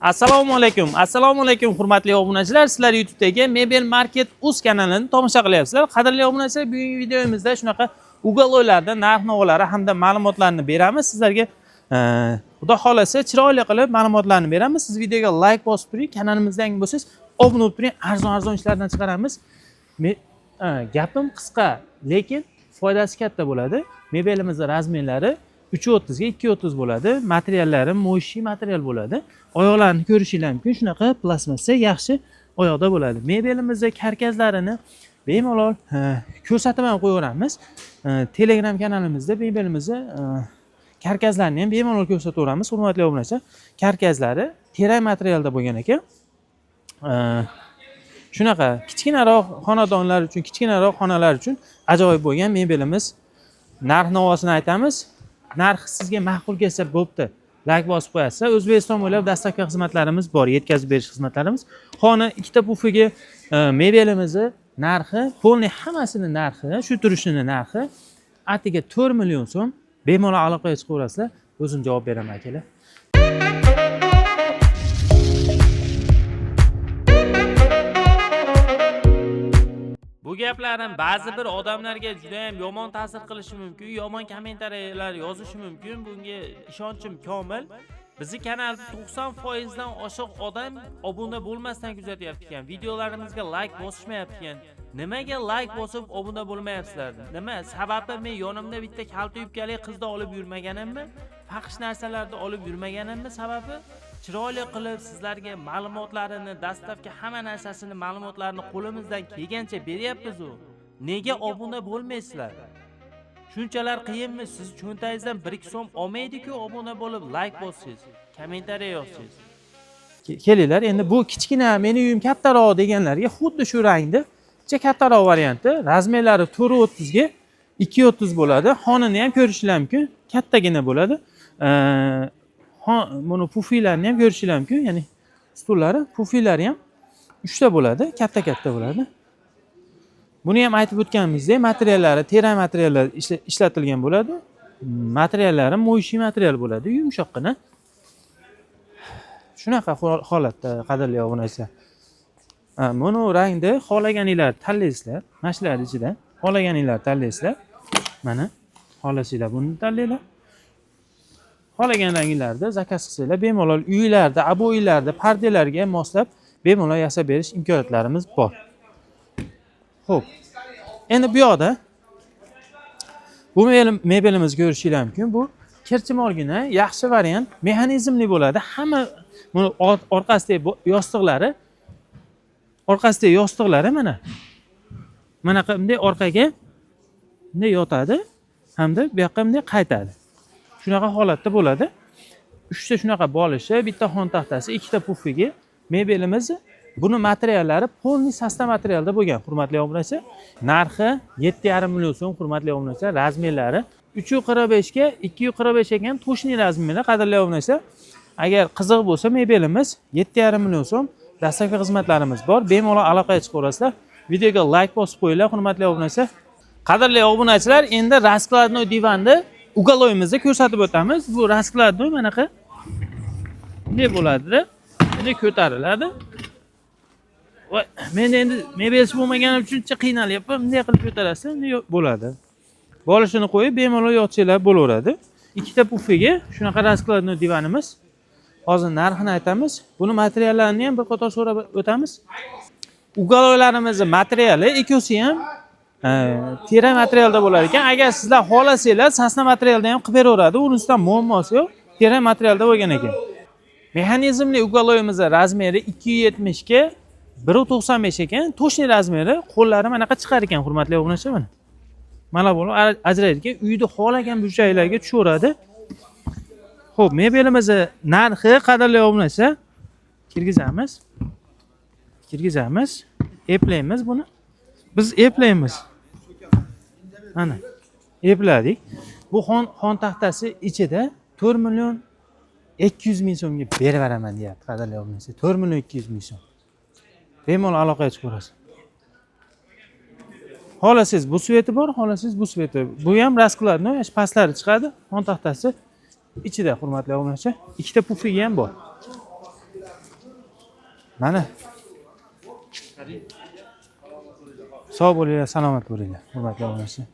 Assalomu alaykum hurmatli obunachilar. Sizlar YouTube'dagi Mebel Market Uz kanalini tomosha qilyapsizlar. Qadrli obunachilar, bugungi videomizda shunaqa ugaloylarda narx-navolar hamda ma'lumotlarni beramiz. Sizlarga xudo xolasa chiroyli qilib ma'lumotlarni beramiz. Siz videoga like bosib turing, kanalimizga yangi bo'lsangiz obuna bo'lib turing. Arzon ishlardan chiqaramiz. Gapim qisqa, lekin foydasi katta bo'ladi. Mebelimizning razmerlari 3.30 ga 2.30 bo'ladi. Materiallari mo'yshiy material bo'ladi. Oyoqlarni ko'rishingiz mumkin. Shunaqa plastmassa yaxshi oyoqda bo'ladi. Mebelimizning karkazlarini bemalol ko'rsatib ham qo'yaveramiz. Telegram kanalimizda mebelimizni karkazlarini ham bemalol ko'rsataveramiz. Hurmatli obunachilar, karkazlari terak materialda bo'lgan ekan. Shunaqa kichkinaroq xonadonlar uchun, kichkinaroq xonalar uchun ajoyib bo'lgan mebelimiz. Narx-navosini aytamiz. Narx sizga ma'qul kelsa bo'pti. Like bosib qo'yasiz. O'zbekiston bo'ylab dastlabki xizmatlarimiz bor, yetkazib berish xizmatlarimiz. Xona ikkita pufiga mebelimizni narxi, polni hammasini narxi, shu turishini narxi atiga 4 million so'm. Bemalol aloqaga chiqaverasizlar. O'zim javob beraman akalar. Bu gaplarim ba'zi bir odamlarga juda ham yomon ta'sir qilishi mumkin, yomon kommentariyalar yozishi mumkin. Bunga ishonchim komil. Bizi kanalda 90% dan oshiq odam obuna bo'lmasdan kuzatyapti ekan. Videolarimizga like bosishmayapti ekan. Nimaga like bosib obuna bo'lmayapsizlar? Nima? Sababi men yonimda bitta kalta yubkali qizni olib yurmaganimmi? Faxish narsalarni olib yurmaganimmi sababi? Chiroyli qilib sizlarga ma'lumotlarini, dastlabki hamma narsasini, ma'lumotlarni qo'limizdan kelgancha beryapmiz u. Nega obuna bo'lmaysizlar? Shunchalar qiyinmi? Siz cho'ntagingizdan 1-2 so'm olmaydi-ku obuna bo'lib like bossangiz, kommentariya yozsangiz. Kelinglar, endi bu kichkina meni uyim kattaroq deganlarga xuddi shu rangda juda kattaroq varianti, razmerlari 4.30 ga 2.30 bo'ladi. Xonani ham ko'rishingiz mumkin, kattagina bo'ladi. Buni pufilarni ham ko'rishingiz mumkin, ya'ni stullari, pufilari ham 3 ta bo'ladi, katta bo'ladi. Buni ham aytib o'tganimizdek, materiallari terak materiallar ishlatilgan bo'ladi. Materiallari mo'yshiy material bo'ladi, yumshoqqina. Shunaqa holatda, qadrli obunachilar. Buni rangda xohlaganinglar tanlaysizlar. Mana shular ichida xohlaganinglar tanlaysizlar. Mana xohlasanglar buni tanlaylar. Xohlagan ranglarda zakaz qilsanglar bemalol uylarda, abo'ylarda, pardalarga moslab bemalol yasab berish imkoniyatlarimiz bor. Xo'p. Endi bu yoqda bu mebelimizni ko'rishingiz mumkin. Bu kirchimorgina, yaxshi variant, mexanizmli bo'ladi. Hamma buni orqasidagi yostiqlari mana. Mana bunday orqaga bunday yotadi hamda bu yoqqa bunday qaytadi. Shunaqa holatda bo'ladi. 3 ta shunaqa bolishi, bitta xon taxtasi, 2 ta pufiga mebelimiz. Buni materiallari polni sostav materialda bo'lgan, hurmatli obunachilar. Narxi 7,5 million so'm, hurmatli obunachilar. Razmerlari 3.45 ga 2.45 ekan, to'shni razmerlar, qadrli obunachilar. Agar qiziq bo'lsa mebelimiz 7,5 million so'm. Dastlabki xizmatlarimiz bor. Bemalol aloqaga chiqaverasizlar. Videoga like bosib qo'yinglar, hurmatli obunachilar. Qadrli obunachilar, endi raskladnoy divanni ugaloyimizda ko'rsatib o'tamiz. Bu raskladnoy manaqa bunday bo'ladi-da. Bunday ko'tariladi. Voy, men endi mebelchi bo'lmaganim uchun qiynalyapman. Bunday qilib ko'tarasiz, bunday bo'ladi. Bolishini qo'yib bemalol yotsanglar bo'laveradi. 2 ta pufiga shunaqa raskladnoy divanimiz. Hozir narxini aytamiz. Buni materiallarini ham bir qator so'rab o'tamiz. Ugaloylarimizning materiali ikkosi ham terak materialda bo'lar ekan. Agar sizlar xohlasanglar, sasna materialda ham qilib beraveradi. Unisidan muammosi yo'q. Terak materialda bo'lgan ekan. Mexanizmli ugaloyimizning razmeri 270 ga 1.95 ekan. To'shni razmeri qo'llari manaqa chiqar ekan, hurmatli obunachilar mana. Mana bu ajraydi ekan. Uyda xohlagan burchaklarga tushaveradi. Xo'p, mebelimizning narxi, qadrli obunachilar, kirgizamiz. Eplaymiz buni. Biz eplaymiz. Mana. Epladik. Bu xon taxtasi ichida 4 million 200 ming so'mga berib beraman deyapti, qadrli obunachilar. 4 million 200 ming so'm. Bemalol aloqaga chiqaverasiz. Xohlasangiz bu sveti bor, xohlasangiz bu sveti. Bu ham raskladnoy, pastlari chiqadi. Xon taxtasi ichida, hurmatli obunachilar. 2 ta pufiga ham bor. Mana sog' bo'linglar, salomat bo'linglar, hurmatli obunachi.